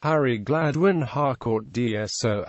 Harry Gladwyn.Harcourt DSO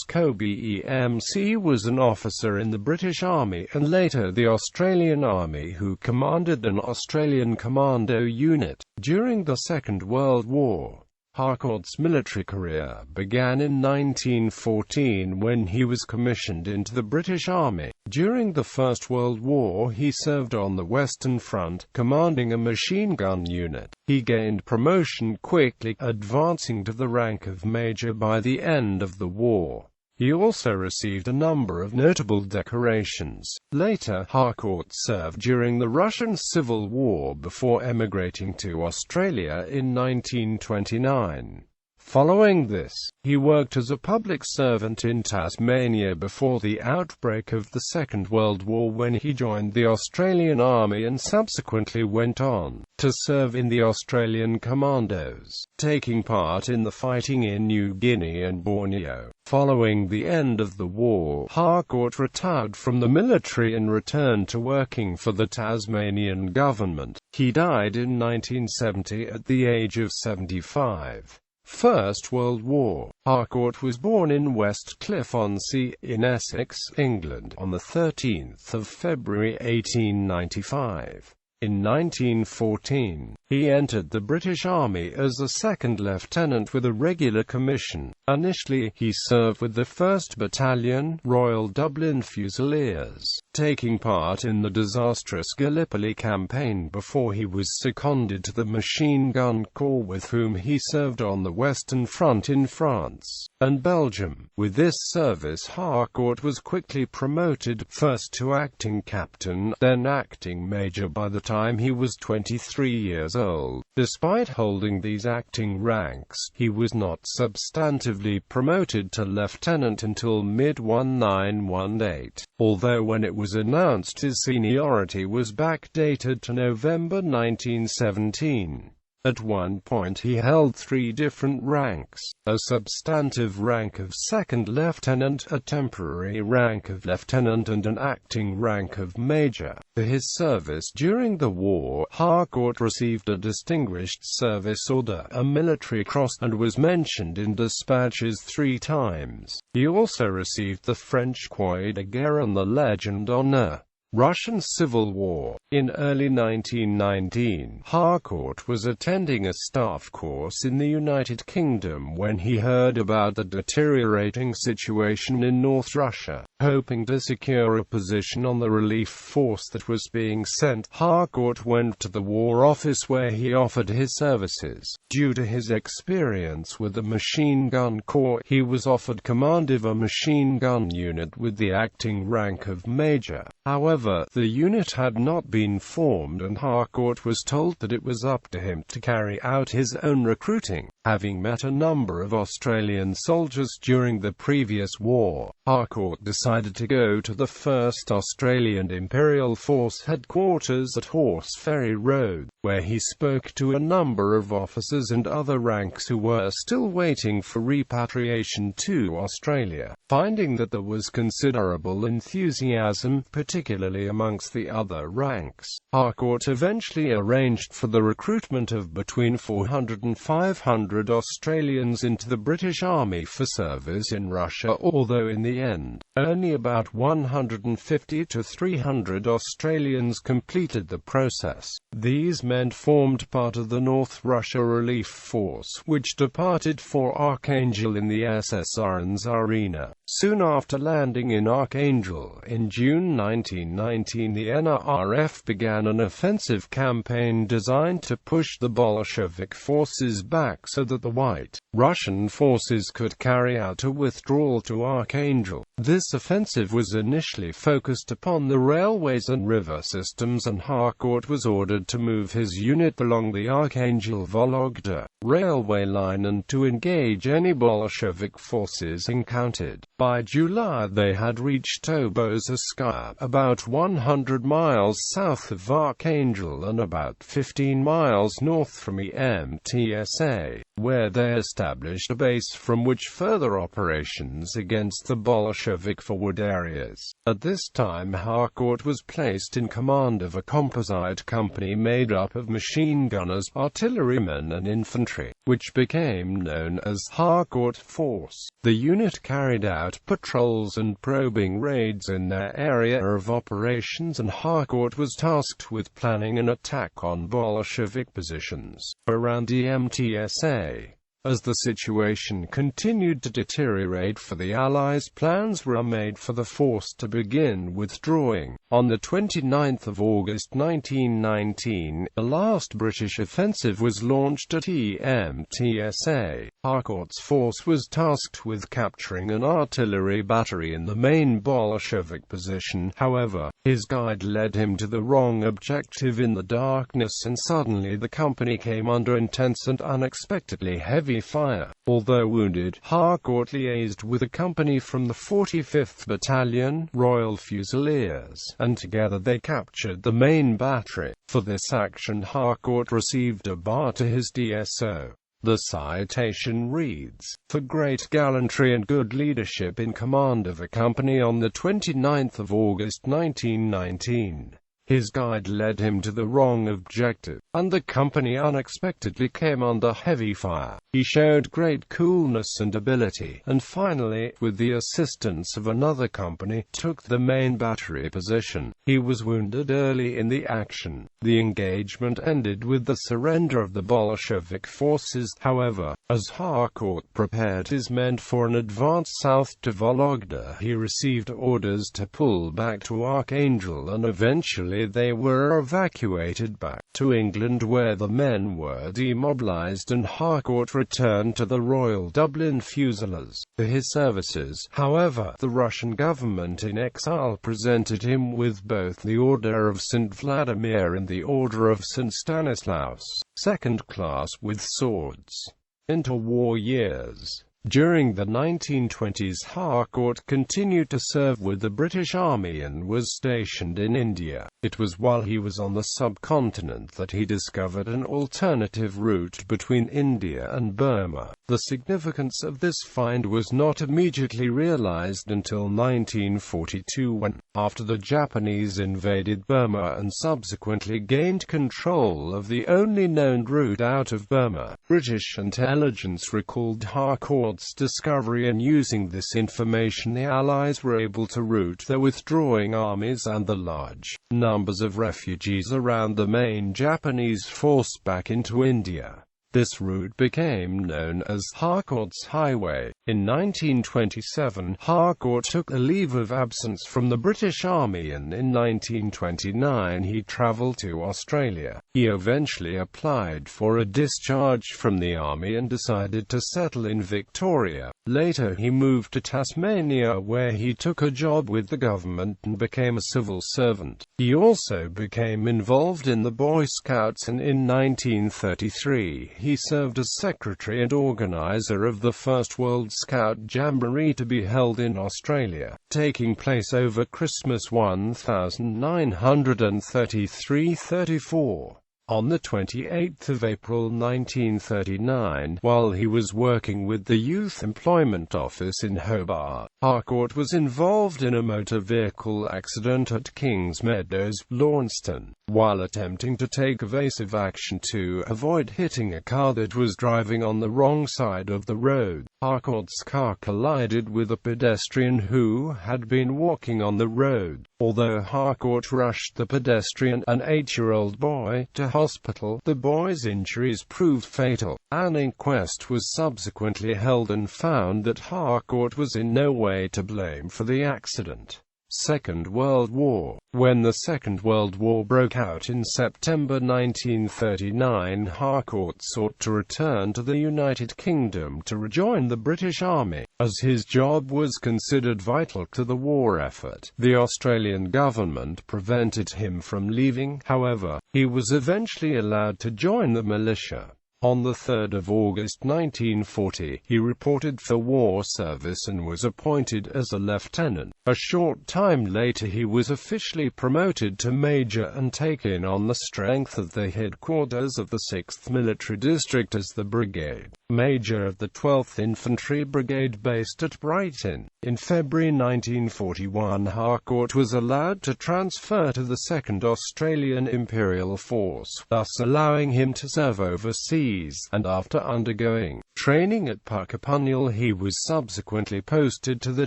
*OBEMC was an officer in the British Army and later the Australian Army who commanded an Australian commando unit. During the Second World War, Harcourt's military career began in 1914 when he was commissioned into the British Army. During the First World War he served on the Western Front, commanding a machine gun unit. He gained promotion quickly, advancing to the rank of major by the end of the war. He also received a number of notable decorations. Later, Harcourt served during the Russian Civil War before emigrating to Australia in 1929. Following this, he worked as a public servant in Tasmania before the outbreak of the Second World War, when he joined the Australian Army and subsequently went on to serve in the Australian Commandos, taking part in the fighting in New Guinea and Borneo. Following the end of the war, Harcourt retired from the military and returned to working for the Tasmanian government. He died in 1970 at the age of 75. First World War. Harcourt was born in Westcliff-on-Sea, in Essex, England, on 13 February 1895. In 1914, he entered the British Army as a second lieutenant with a regular commission. Initially, he served with the 1st Battalion, Royal Dublin Fusiliers, taking part in the disastrous Gallipoli campaign before he was seconded to the Machine Gun Corps, with whom he served on the Western Front in France and Belgium. With this service, Harcourt was quickly promoted, first to acting captain, then acting major by the time he was 23 years old. Despite holding these acting ranks, he was not substantively promoted to lieutenant until mid-1918, although when it was announced his seniority was backdated to November 1917. At one point he held 3 different ranks: a substantive rank of second lieutenant, a temporary rank of lieutenant, and an acting rank of major. For his service during the war, Harcourt received a Distinguished Service Order, a military cross, and was mentioned in dispatches 3 times. He also received the French Croix de Guerre and the Legion d'Honneur. Russian Civil War. In early 1919, Harcourt was attending a staff course in the United Kingdom when he heard about the deteriorating situation in North Russia. Hoping to secure a position on the relief force that was being sent, Harcourt went to the War Office where he offered his services. Due to his experience with the Machine Gun Corps, he was offered command of a machine gun unit with the acting rank of major. However, the unit had not been formed and Harcourt was told that it was up to him to carry out his own recruiting. Having met a number of Australian soldiers during the previous war, Harcourt decided to go to the 1st Australian Imperial Force headquarters at Horse Ferry Road, where he spoke to a number of officers and other ranks who were still waiting for repatriation to Australia. Finding that there was considerable enthusiasm, particularly amongst the other ranks, Harcourt eventually arranged for the recruitment of between 400 and 500 Australians into the British Army for service in Russia, although in the end, only about 150 to 300 Australians completed the process. These men formed part of the North Russia Relief Force, which departed for Archangel in the SSR and Tsarina. Soon after landing in Archangel, in June 1919, the NRF began an offensive campaign designed to push the Bolshevik forces back so that the White Russian forces could carry out a withdrawal to Archangel. This offensive was initially focused upon the railways and river systems, and Harcourt was ordered to move his unit along the Archangel-Vologda railway line and to engage any Bolshevik forces encountered. By July they had reached Tobolskaya, about 100 miles south of Archangel and about 15 miles north from EMTSA, where they established a base from which further operations against the Bolshevik forward areas. At this time Harcourt was placed in command of a composite company made up of machine gunners, artillerymen and infantry country, which became known as Harcourt Force. The unit carried out patrols and probing raids in their area of operations, and Harcourt was tasked with planning an attack on Bolshevik positions around the MTSA. As the situation continued to deteriorate for the Allies, plans were made for the force to begin withdrawing. On the 29th of August 1919, the last British offensive was launched at MTSA. Harcourt's force was tasked with capturing an artillery battery in the main Bolshevik position. However, his guide led him to the wrong objective in the darkness, and suddenly the company came under intense and unexpectedly heavy fire. Although wounded, Harcourt liaised with a company from the 45th Battalion, Royal Fusiliers, and together they captured the main battery. For this action, Harcourt received a bar to his DSO. The citation reads, "For great gallantry and good leadership in command of a company on the 29th of August 1919. His guide led him to the wrong objective, and the company unexpectedly came under heavy fire. He showed great coolness and ability, and finally, with the assistance of another company, took the main battery position. He was wounded early in the action. The engagement ended with the surrender of the Bolshevik forces. However, as Harcourt prepared his men for an advance south to Vologda, he received orders to pull back to Archangel, and eventually they were evacuated back to England, where the men were demobilized, and Harcourt returned to the Royal Dublin Fusiliers for his services. However, the Russian government in exile presented him with both the Order of St. Vladimir and the Order of St. Stanislaus, second class, with swords. Interwar years. During the 1920s, Harcourt continued to serve with the British Army and was stationed in India. It was while he was on the subcontinent that he discovered an alternative route between India and Burma. The significance of this find was not immediately realized until 1942, when, after the Japanese invaded Burma and subsequently gained control of the only known route out of Burma, British intelligence recalled Harcourt's discovery, and using this information the Allies were able to route their withdrawing armies and the large numbers of refugees around the main Japanese force back into India. This route became known as Harcourt's Highway. In 1927, Harcourt took a leave of absence from the British Army, and in 1929 he travelled to Australia. He eventually applied for a discharge from the Army and decided to settle in Victoria. Later he moved to Tasmania, where he took a job with the government and became a civil servant. He also became involved in the Boy Scouts, and in 1933 he served as secretary and organizer of the First World Scout Jamboree to be held in Australia, taking place over Christmas 1933-34. On the 28th of April 1939, while he was working with the Youth Employment Office in Hobart, Harcourt was involved in a motor vehicle accident at Kings Meadows, Launceston. While attempting to take evasive action to avoid hitting a car that was driving on the wrong side of the road, Harcourt's car collided with a pedestrian who had been walking on the road. Although Harcourt rushed the pedestrian, an 8-year-old boy, to hospital, the boy's injuries proved fatal. An inquest was subsequently held and found that Harcourt was in no way to blame for the accident. Second World War. When the Second World War broke out in September 1939, Harcourt sought to return to the United Kingdom to rejoin the British Army, as his job was considered vital to the war effort. The Australian government prevented him from leaving. However, he was eventually allowed to join the militia. On the 3rd of August 1940, he reported for war service and was appointed as a lieutenant. A short time later he was officially promoted to major and taken on the strength of the headquarters of the 6th Military District as the brigade Major of the 12th Infantry Brigade based at Brighton. In February 1941, Harcourt was allowed to transfer to the 2nd Australian Imperial Force, thus allowing him to serve overseas, and after undergoing training at Puckapunyal he was subsequently posted to the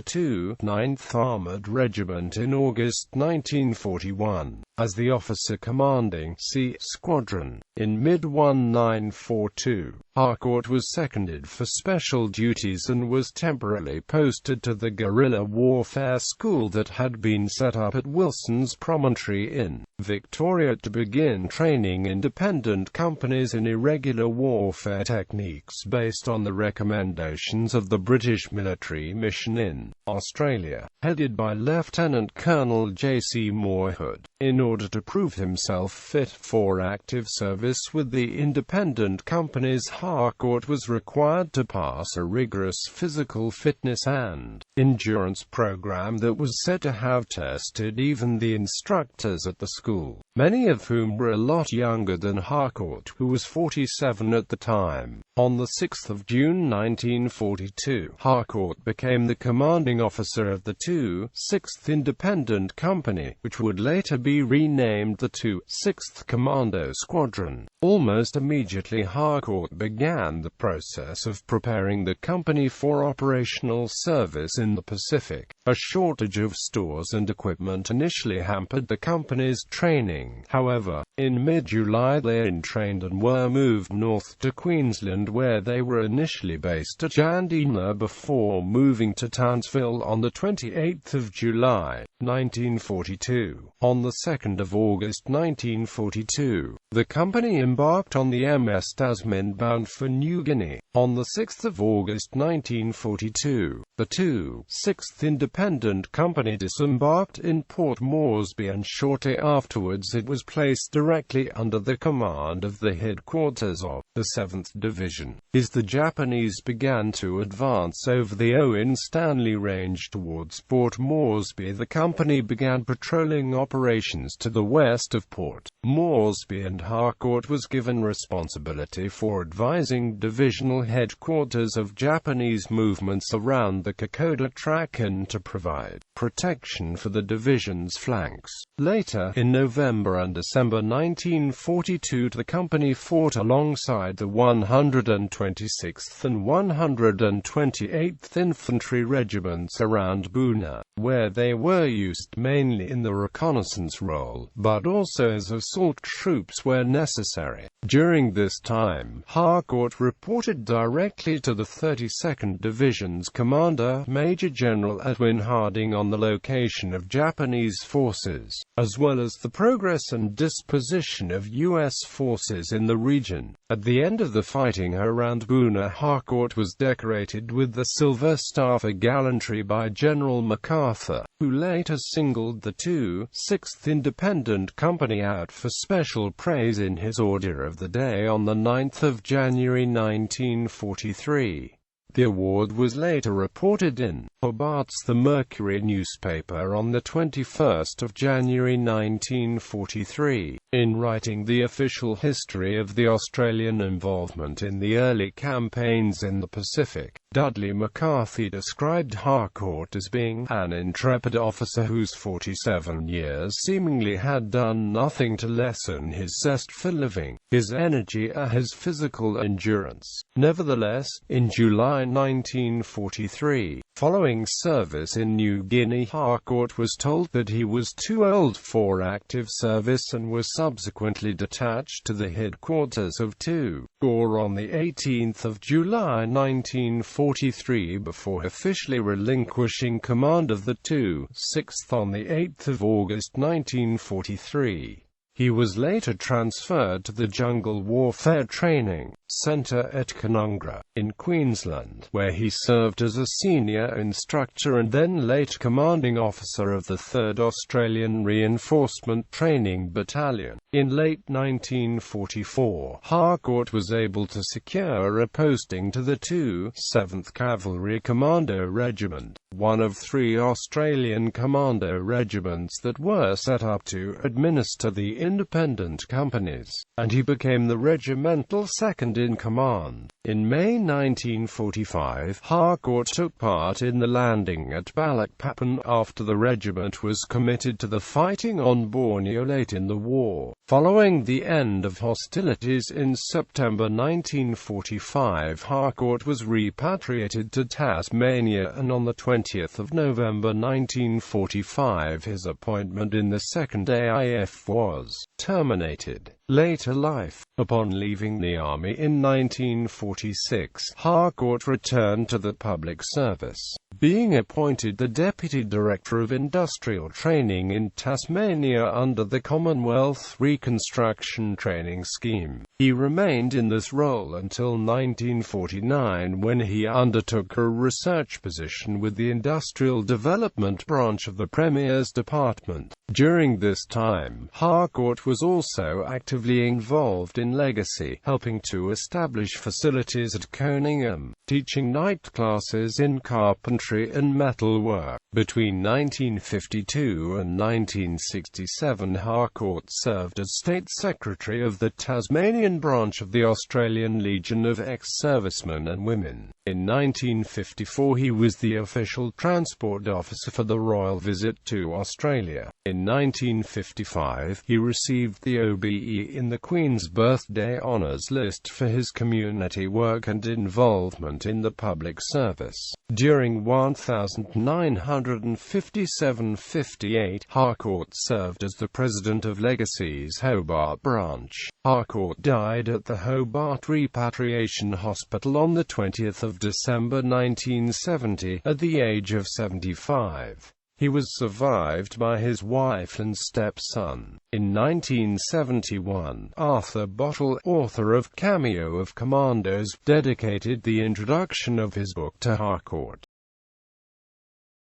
9th Armoured Regiment in August 1941, as the officer commanding C Squadron. In mid-1942, Harcourt was seconded for special duties and was temporarily posted to the guerrilla warfare school that had been set up at Wilson's Promontory in Victoria to begin training independent companies in irregular warfare techniques based on the recommendations of the British military mission in Australia, headed by Lieutenant Colonel J.C. Moorhood. In order to prove himself fit for active service with the independent companies, Harcourt was required to pass a rigorous physical fitness and endurance program that was said to have tested even the instructors at the school, many of whom were a lot younger than Harcourt, who was 47 at the time. On the 6th of June 1942, Harcourt became the commanding officer of the 6th Independent Company, which would later be renamed the 6th Commando Squadron. Almost immediately Harcourt began the process of preparing the company for operational service in the Pacific. A shortage of stores and equipment initially hampered the company's training. However, in mid-July they entrained and were moved north to Queensland, where they were initially based at Jandina before moving to Townsville on the 28th of July, 1942. On the 2nd of August 1942, the company embarked on the MS Tasman bound for New Guinea. On the 6th of August 1942, the 6th Independent Company disembarked in Port Moresby, and shortly afterwards it was placed directly under the command of the headquarters of the 7th Division. As the Japanese began to advance over the Owen Stanley Range towards Port Moresby, the company began patrolling operations to the west of Port Moresby, and Harcourt was given responsibility for advising divisional headquarters of Japanese movements around the Kokoda Track and to provide protection for the division's flanks. Later, in November and December 1942, the company fought alongside the 126th and 128th Infantry Regiments around Boona, where they were used mainly in the reconnaissance role, but also as assault troops where necessary. During this time, Harcourt reported directly to the 32nd Division's commander, Major General Edwin Harding, on the location of Japanese forces, as well as the progress and disposition of U.S. forces in the region. At the end of the fighting around Boona, Harcourt was decorated with the Silver Star for gallantry by General MacArthur, who later singled the 6th Independent Company out for special praise in his Order of the Day on the 9th of January 1943. The award was later reported in Hobart's The Mercury newspaper on the 21st of January 1943. In writing the official history of the Australian involvement in the early campaigns in the Pacific, Dudley McCarthy described Harcourt as being an intrepid officer whose 47 years seemingly had done nothing to lessen his zest for living, his energy or his physical endurance. Nevertheless, in July 1943, following service in New Guinea, Harcourt was told that he was too old for active service and was subsequently detached to the headquarters of 2 Corps on the 18th of July 1943 before officially relinquishing command of the 6th on the 8th of August 1943. He was later transferred to the Jungle Warfare Training Centre at Canungra, in Queensland, where he served as a senior instructor and then late commanding officer of the 3rd Australian Reinforcement Training Battalion. In late 1944, Harcourt was able to secure a posting to the 7th Cavalry Commando Regiment, one of 3 Australian commando regiments that were set up to administer the independent companies, and he became the regimental second in command. In May 1945, Harcourt took part in the landing at Balikpapan after the regiment was committed to the fighting on Borneo late in the war. Following the end of hostilities in September 1945, Harcourt was repatriated to Tasmania, and on the 20th of November 1945 his appointment in the 2nd AIF was terminated. Later life. Upon leaving the Army in 1946, Harcourt returned to the public service, being appointed the Deputy Director of Industrial Training in Tasmania under the Commonwealth Reconstruction Training Scheme. He remained in this role until 1949, when he undertook a research position with the Industrial Development Branch of the Premier's Department. During this time, Harcourt was also actively involved in legacy, helping to establish facilities at Coningham, teaching night classes in carpentry and metalwork. Between 1952 and 1967, Harcourt served as State Secretary of the Tasmanian branch of the Australian Legion of Ex-Servicemen and Women. In 1954 he was the official transport officer for the Royal Visit to Australia. In 1955, he received the OBE in the Queen's Birthday Honours List for his community work and involvement in the public service. During 1957–58, Harcourt served as the President of Legacy's Hobart branch. Harcourt died at the Hobart Repatriation Hospital on the 20th of December 1970, at the age of 75. He was survived by his wife and stepson. In 1971, Arthur Bottle, author of Cameo of Commandos, dedicated the introduction of his book to Harcourt.